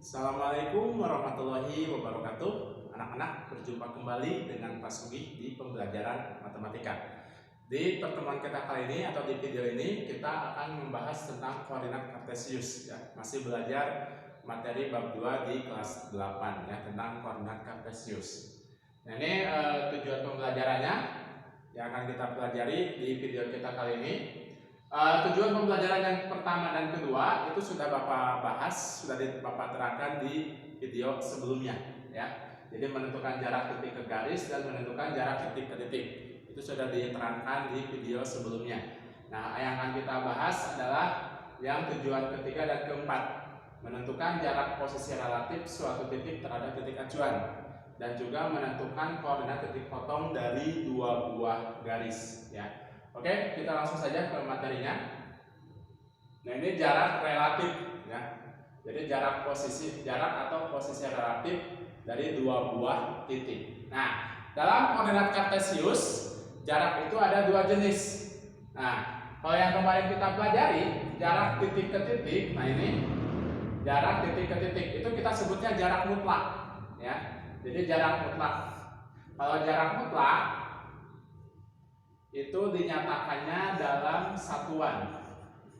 Assalamualaikum warahmatullahi wabarakatuh. Anak-anak, berjumpa kembali dengan Pak Sugi di pembelajaran matematika. Di pertemuan kita kali ini atau di video ini kita akan membahas tentang koordinat kartesius ya. Masih belajar materi bab 2 di kelas 8 ya, tentang koordinat kartesius. Nah, ini tujuan pembelajarannya yang akan kita pelajari di video kita kali ini. Tujuan pembelajaran yang pertama dan kedua itu sudah Bapak bahas, sudah Bapak terangkan di video sebelumnya ya. Jadi menentukan jarak titik ke garis dan menentukan jarak titik ke titik itu sudah diterangkan di video sebelumnya. Nah, yang akan kita bahas adalah yang tujuan ketiga dan keempat, menentukan jarak posisi relatif suatu titik terhadap titik acuan dan juga menentukan koordinat titik potong dari dua buah garis ya. Oke, kita langsung saja ke materinya. Nah, ini jarak relatif ya. Jadi jarak atau posisi relatif dari dua buah titik. Nah, dalam koordinat kartesius jarak itu ada dua jenis. Nah, kalau yang kemarin kita pelajari jarak titik ke titik, nah ini jarak titik ke titik itu kita sebutnya jarak mutlak ya. Jadi jarak mutlak. Kalau jarak mutlak itu dinyatakannya dalam satuan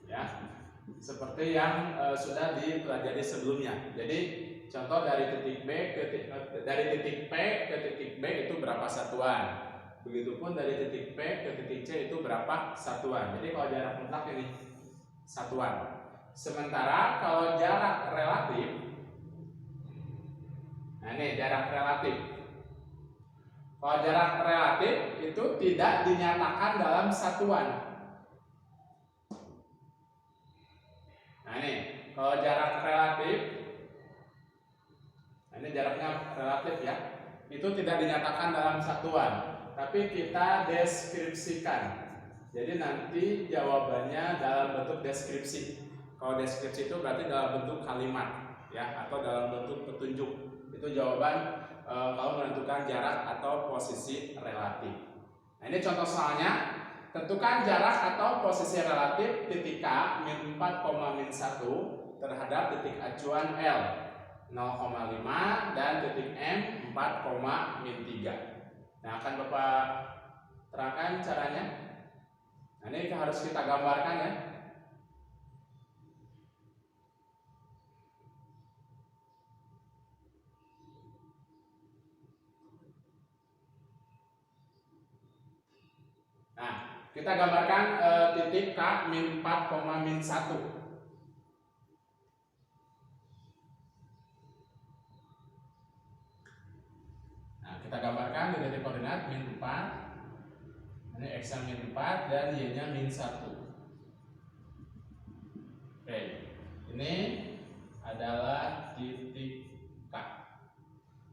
ya, seperti yang sudah dipelajari sebelumnya. Jadi contoh dari titik P ke titik B itu berapa satuan, begitupun dari titik P ke titik C itu berapa satuan. Jadi kalau jarak mutlak ini satuan. Sementara kalau jarak relatif, nah ini jarak relatif. Kalau jarak relatif itu tidak dinyatakan dalam satuan. Nah ini, kalau jarak relatif, nah ini jaraknya relatif ya, itu tidak dinyatakan dalam satuan, tapi kita deskripsikan. Jadi nanti jawabannya dalam bentuk deskripsi. Kalau deskripsi itu berarti dalam bentuk kalimat ya, atau dalam bentuk petunjuk. Itu jawaban kalau menentukan jarak atau posisi relatif. Nah, ini contoh soalnya. Tentukan jarak atau posisi relatif titik K min 4, min 1 terhadap titik acuan L 0,5 dan titik M 4, min 3. Nah, akan Bapak terangkan caranya. Nah, ini harus kita gambarkan ya. Nah, kita gambarkan titik K min 4, min 1. Nah, kita gambarkan di titik koordinat min 4. Ini X-nya min 4 dan Y-nya min 1. Oke, ini adalah titik K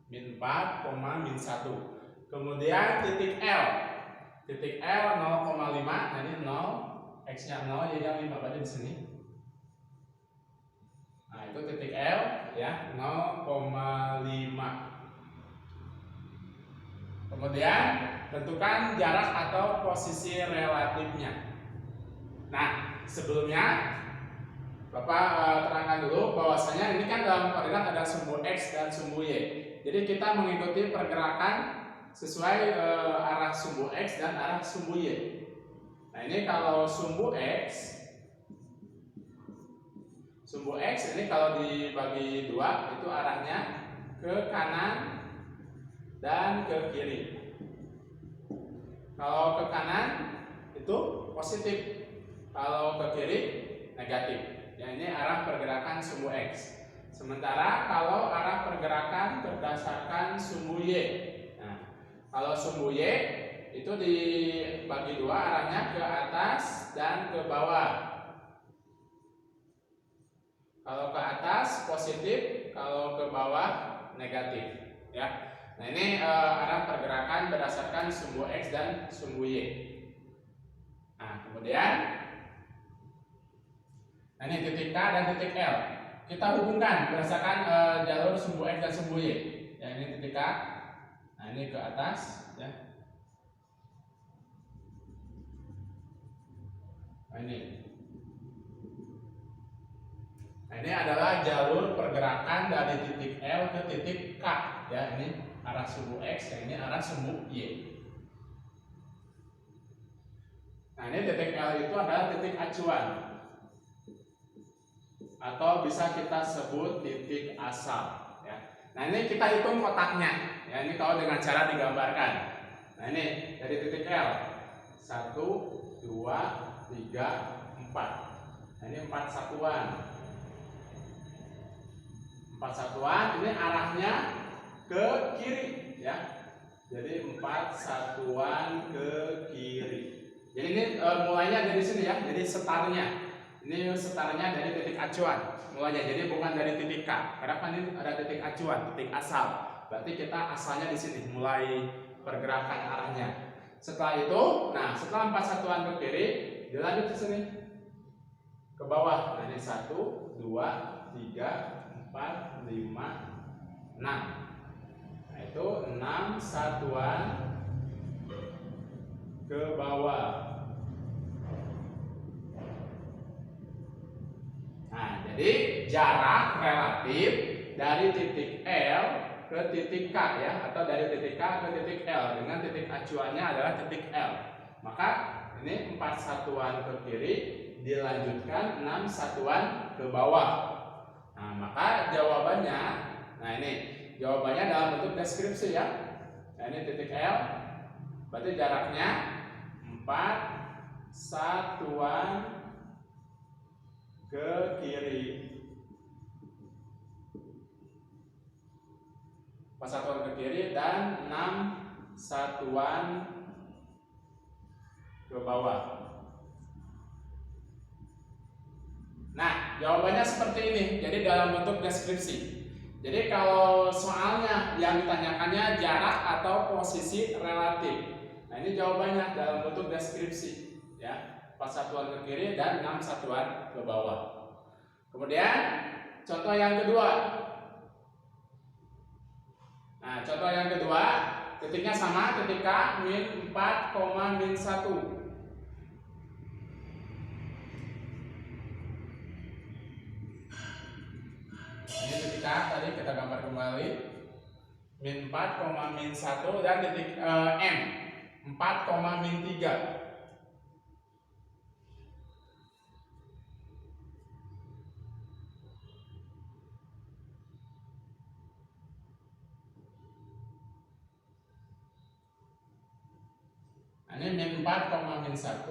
min 4, min 1. Kemudian titik L. Titik L 0,5, nah ini 0, X-nya 0, Y-nya 5, berarti di sini. Nah, itu titik L ya, 0,5. Kemudian tentukan jarak atau posisi relatifnya. Nah, sebelumnya Bapak terangkan dulu bahwasanya ini kan dalam koordinat ada sumbu X dan sumbu Y. Jadi kita mengikuti pergerakan sesuai arah sumbu X dan arah sumbu Y. Nah, ini kalau sumbu X ini kalau dibagi dua itu arahnya ke kanan dan ke kiri. Kalau ke kanan itu positif, kalau ke kiri negatif. Ya, ini arah pergerakan sumbu X. Sementara kalau arah pergerakan berdasarkan sumbu Y. Kalau sumbu Y itu dibagi dua, arahnya ke atas dan ke bawah. Kalau ke atas positif, kalau ke bawah negatif ya. Nah, ini arah pergerakan berdasarkan sumbu X dan sumbu Y. Nah, kemudian ini titik K dan titik L kita hubungkan berdasarkan jalur sumbu X dan sumbu Y. Ya, ini titik K. Nah, ini ke atas ya. Nah, ini. Nah, ini adalah jalur pergerakan dari titik L ke titik K ya. Ini arah sumbu X, yang ini arah sumbu Y. Nah, ini titik L itu adalah titik acuan, atau bisa kita sebut titik asal ya. Nah, ini kita hitung kotaknya ya, ini kalau dengan cara digambarkan. Nah, ini dari titik L 1, 2, 3, 4. Nah, ini 4 satuan. 4 satuan ini arahnya ke kiri ya. Jadi 4 satuan ke kiri. Jadi ini mulainya dari sini ya. Jadi setarnya. Ini setarnya dari titik acuan. Mulainya. Jadi bukan dari titik K. Karena kan ini ada titik acuan, titik asal. Berarti kita asalnya di sini, mulai pergerakan arahnya. Setelah itu, nah setelah 4 satuan ke kiri, dilanjut ke sini. Ke bawah. Nah, ini 1, 2, 3, 4, 5, 6. Nah, itu 6 satuan ke bawah. Nah, jadi jarak relatif dari titik L ke titik K ya, atau dari titik K ke titik L dengan titik acuannya adalah titik L. Maka ini 4 satuan ke kiri dilanjutkan 6 satuan ke bawah. Nah, maka jawabannya, nah ini jawabannya dalam bentuk deskripsi ya. Nah, ini titik L, berarti jaraknya 4 satuan ke kiri. 4 satuan ke kiri dan 6 satuan ke bawah. Nah, jawabannya seperti ini. Jadi dalam bentuk deskripsi. Jadi kalau soalnya yang ditanyakannya jarak atau posisi relatif. Nah, ini jawabannya dalam bentuk deskripsi ya. 4 satuan ke kiri dan 6 satuan ke bawah. Kemudian contoh yang kedua. Nah, contoh yang kedua, titiknya sama, titik K min 4, min 1. Ini titik K tadi kita gambar kembali, min 4, min 1, dan titik M 4, min 3. Nah, ini min 4, min 1.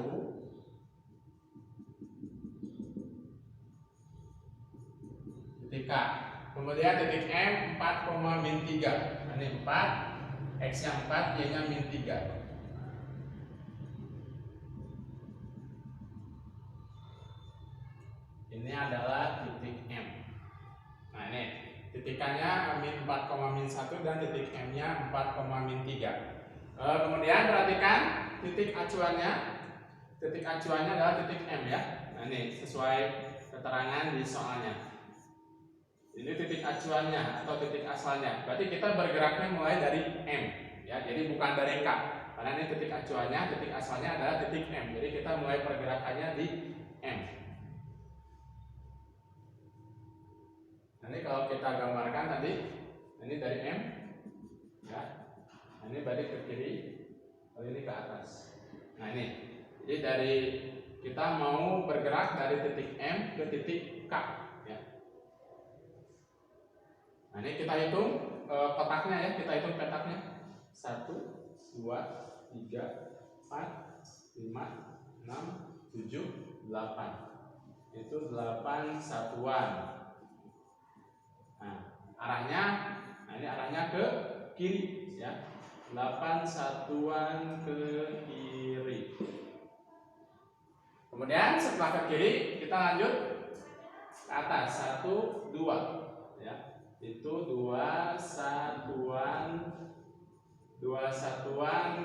Titik K. Kemudian titik M 4, min 3. Nah, ini 4, X nya 4, Y nya min 3. Ini adalah titik M. Nah, ini titik K nya min 4, min 1 dan titik M nya 4, min 3. Kemudian perhatikan titik acuannya. Titik acuannya adalah titik M ya. Nah, ini sesuai keterangan di soalnya. Ini titik acuannya atau titik asalnya. Berarti kita bergeraknya mulai dari M ya. Jadi bukan dari K. Karena ini titik acuannya, titik asalnya adalah titik M. Jadi kita mulai pergerakannya di M. Nanti kalau kita gambarkan tadi, ini dari M ya. Nah, ini balik ke kiri, lalu ini ke atas. Nah, ini. Jadi dari kita mau bergerak dari titik M ke titik K ya. Nah, ini kita hitung kotaknya ya, kita hitung petaknya. 1, 2, 3, 4, 5, 6, 7, 8. Itu 8 satuan. Nah, arahnya, nah ini arahnya ke kiri ya. 8 satuan ke kiri. Kemudian setelah ke kiri kita lanjut ke atas. 1, 2 ya. Itu 2 satuan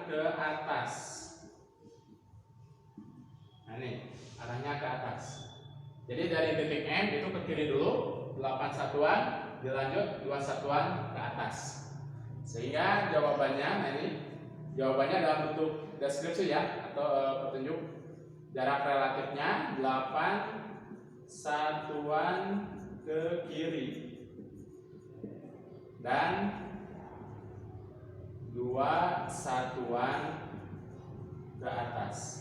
ke atas. Nah, ini arahnya ke atas. Jadi dari titik M itu ke kiri dulu 8 satuan, dilanjut 2 satuan ke atas. Sehingga jawabannya, nah ini jawabannya dalam bentuk deskripsi ya, atau petunjuk jarak relatifnya 8 satuan ke kiri dan 2 satuan ke atas.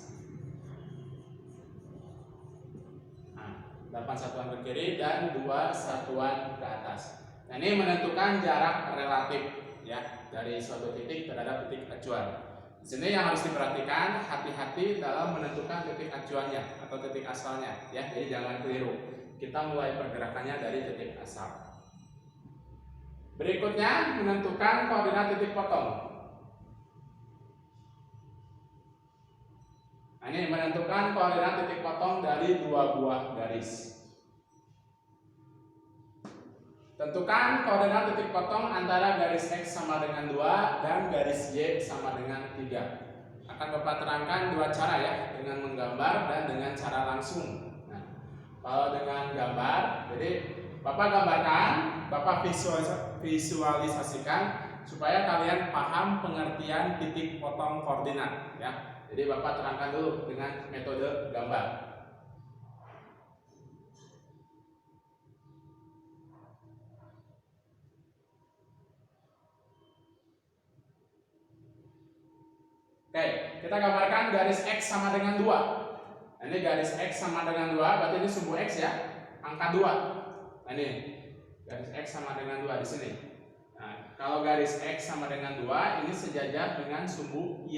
8 satuan ke kiri dan 2 satuan ke atas. Nah, ini menentukan jarak relatif ya dari suatu titik terhadap titik acuan. Di sini yang harus diperhatikan, hati-hati dalam menentukan titik acuannya atau titik asalnya ya. Jadi jangan keliru. Kita mulai pergerakannya dari titik asal. Berikutnya menentukan koordinat titik potong. Nah, ini menentukan koordinat titik potong dari 2 buah garis. Tentukan koordinat titik potong antara garis X sama dengan 2 dan garis Y sama dengan 3. Akan Bapak terangkan 2 cara ya, dengan menggambar dan dengan cara langsung. Nah, kalau dengan gambar, jadi Bapak gambarkan, Bapak visualisasikan supaya kalian paham pengertian titik potong koordinat ya. Jadi Bapak terangkan dulu dengan metode gambar. Oke, kita gambarkan garis X sama dengan 2. Nah, ini garis X sama dengan 2, berarti ini sumbu X ya, angka 2. Nah, ini garis X sama dengan 2 di sini. Nah, kalau garis X sama dengan 2, ini sejajar dengan sumbu Y.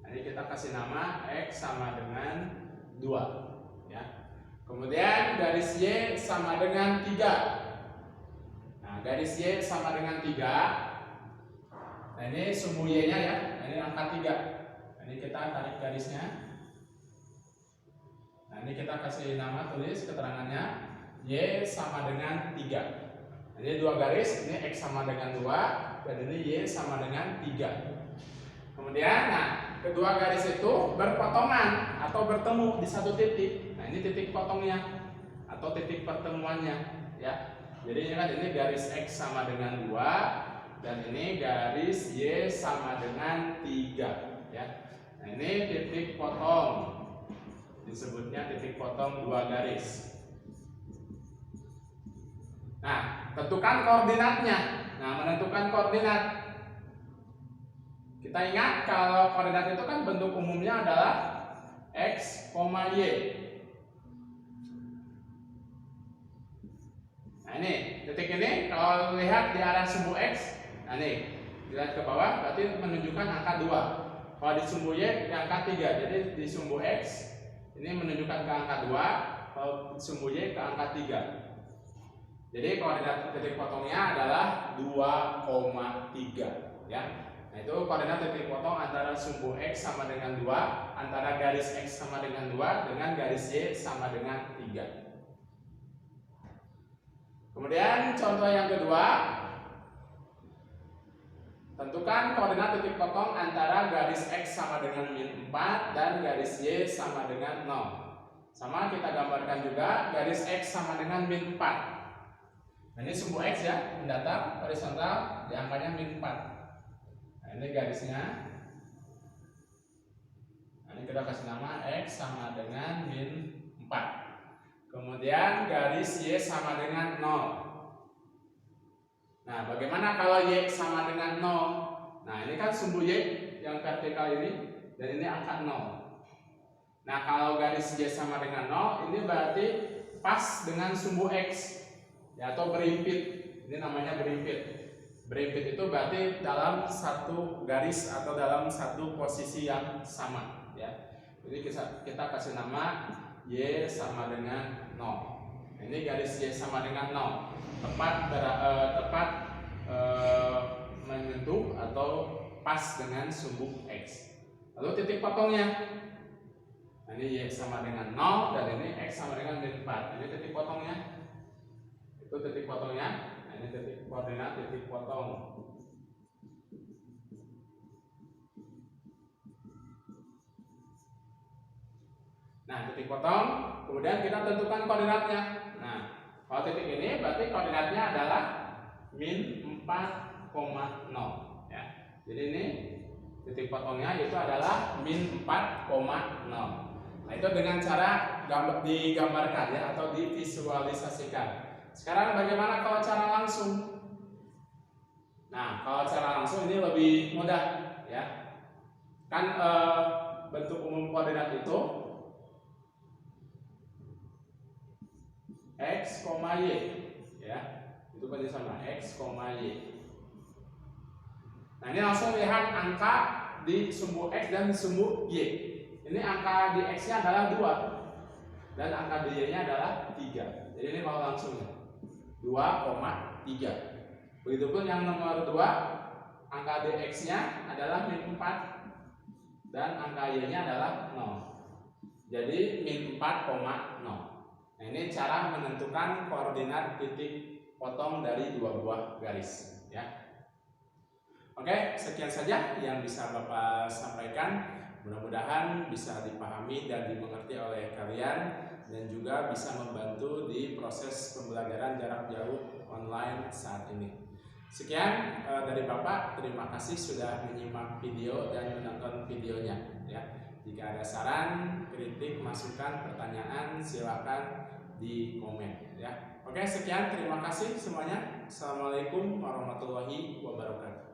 Nah, ini kita kasih nama X sama dengan 2 ya. Kemudian garis Y sama dengan 3. Nah, garis Y sama dengan 3. Nah, ini sumbu Y-nya ya. Nah, ini angka 3. Nah, ini kita tarik garisnya. Nah, ini kita kasih nama, tulis keterangannya Y sama dengan 3. Nah, ini 2 garis, ini X sama dengan 2 dan ini Y sama dengan 3. Kemudian, nah, kedua garis itu berpotongan atau bertemu di satu titik. Nah, ini titik potongnya atau titik pertemuannya ya. Jadi ini kan ini garis X sama dengan 2 dan ini garis Y sama dengan 3 ya. Nah, ini titik potong. Disebutnya titik potong 2 garis. Nah, tentukan koordinatnya. Nah, menentukan koordinat. Kita ingat kalau koordinat itu kan bentuk umumnya adalah X, Y. Nah, ini titik ini kalau lihat di arah sumbu X. Nah, ini dilihat ke bawah berarti menunjukkan angka 2. Kalau di sumbu Y di angka 3. Jadi di sumbu X ini menunjukkan ke angka 2, kalau di sumbu Y ke angka 3. Jadi koordinat titik potongnya adalah 2,3 ya. Nah, itu koordinat titik potong antara sumbu X sama dengan 2, antara garis X sama dengan 2 dengan garis Y sama dengan 3. Kemudian contoh yang kedua, tentukan koordinat titik potong antara garis X sama dengan -4 dan garis Y sama dengan 0. Sama kita gambarkan juga garis X sama dengan -4. Nah, ini sumbu X ya, mendatar horizontal di angkanya -4. Nah, ini garisnya. Nah, ini kita kasih nama X sama dengan -4. Kemudian garis Y sama dengan 0. Nah, bagaimana kalau Y sama dengan 0? Nah, ini kan sumbu Y yang vertikal ini dan ini angka 0. Nah, kalau garis Y sama dengan 0, ini berarti pas dengan sumbu X ya, atau berimpit. Ini namanya berimpit. Berimpit itu berarti dalam satu garis atau dalam satu posisi yang sama ya. Jadi kita kasih nama Y sama dengan 0. Ini garis Y sama dengan 0. Tepat menyentuh atau pas dengan sumbu X. Lalu titik potongnya. Nah, ini Y sama dengan 0 dan ini X sama dengan -4. Ini titik potongnya. Itu titik potongnya. Nah, ini titik koordinat titik potong. Nah, titik potong. Kemudian kita tentukan koordinatnya. Nah, kalau titik ini berarti koordinatnya adalah -4,0 ya. Jadi ini titik potongnya itu adalah -4,0. Nah, itu dengan cara digambarkan ya atau divisualisasikan. Sekarang bagaimana kalau cara langsung? Nah, kalau cara langsung ini lebih mudah ya. Kan bentuk umum koordinat itu x, y ya. Itu kan sama x, y. Nah, ini langsung lihat angka di sumbu x dan sumbu y. Ini angka di x-nya adalah 2 dan angka di y-nya adalah 3. Jadi ini kalau langsungnya 2,3. Begitupun yang nomor 2, angka di x-nya adalah min 4 dan angka y-nya adalah 0. Jadi min 4,0. Nah, ini cara menentukan koordinat titik potong dari dua buah garis ya. Oke, sekian saja yang bisa Bapak sampaikan. Mudah-mudahan bisa dipahami dan dimengerti oleh kalian dan juga bisa membantu di proses pembelajaran jarak jauh online saat ini. Sekian dari Bapak, terima kasih sudah menyimak video dan menonton videonya ya. Jika ada saran, kritik, masukan, pertanyaan, silakan di komen ya. Oke, sekian, terima kasih semuanya. Assalamualaikum warahmatullahi wabarakatuh.